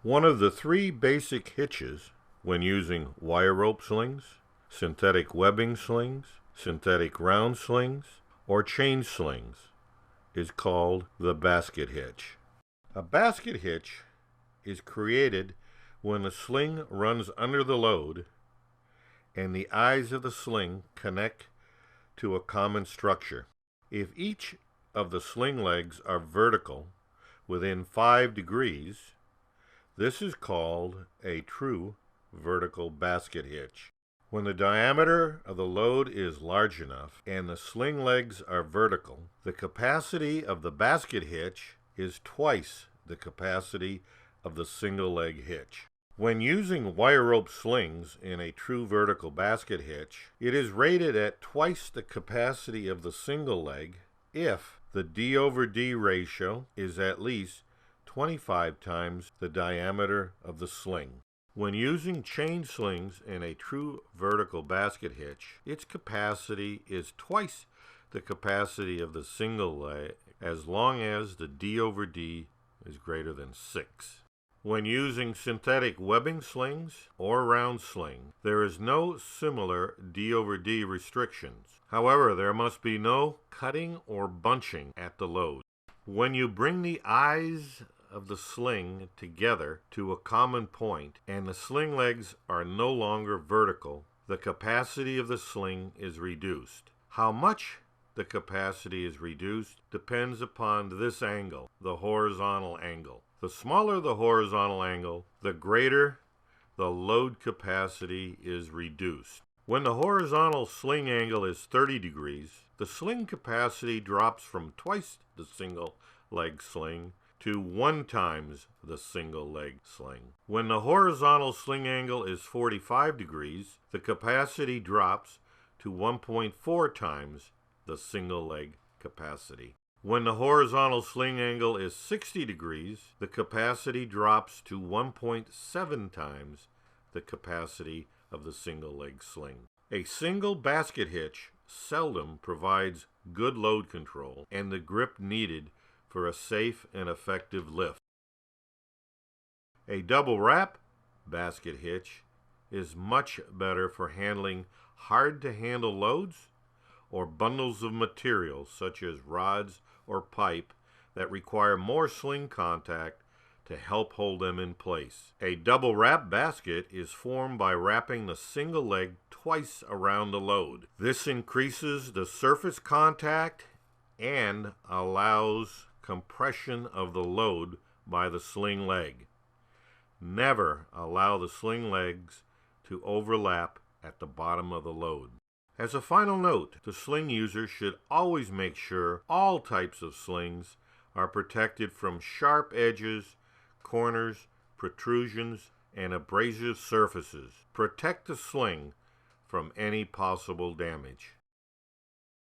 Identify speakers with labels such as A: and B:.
A: One of the three basic hitches when using wire rope slings, synthetic webbing slings, synthetic round slings, or chain slings is called the basket hitch. A basket hitch is created when the sling runs under the load and the eyes of the sling connect to a common structure. If each of the sling legs are vertical within 5 degrees, this is called a true vertical basket hitch. When the diameter of the load is large enough and the sling legs are vertical, the capacity of the basket hitch is twice the capacity of the single leg hitch. When using wire rope slings in a true vertical basket hitch, it is rated at twice the capacity of the single leg if the D/D ratio is at least 25 times the diameter of the sling. When using chain slings in a true vertical basket hitch, its capacity is twice the capacity of the single leg as long as the D/D is greater than 6. When using synthetic webbing slings or round sling, there is no similar D/D restrictions. However, there must be no cutting or bunching at the load. When you bring the eyes of the sling together to a common point and the sling legs are no longer vertical, the capacity of the sling is reduced. How much the capacity is reduced depends upon this angle, the horizontal angle. The smaller the horizontal angle, the greater the load capacity is reduced. When the horizontal sling angle is 30 degrees, the sling capacity drops from twice the single leg sling to 1 times the single leg sling. When the horizontal sling angle is 45 degrees, the capacity drops to 1.4 times the single leg capacity. When the horizontal sling angle is 60 degrees, the capacity drops to 1.7 times the capacity of the single leg sling. A single basket hitch seldom provides good load control and the grip needed for a safe and effective lift. A double wrap basket hitch is much better for handling hard to handle loads or bundles of materials such as rods or pipe that require more sling contact to help hold them in place. A double wrap basket is formed by wrapping the single leg twice around the load. This increases the surface contact and allows compression of the load by the sling leg. Never allow the sling legs to overlap at the bottom of the load. As a final note, the sling user should always make sure all types of slings are protected from sharp edges, corners, protrusions, and abrasive surfaces. Protect the sling from any possible damage.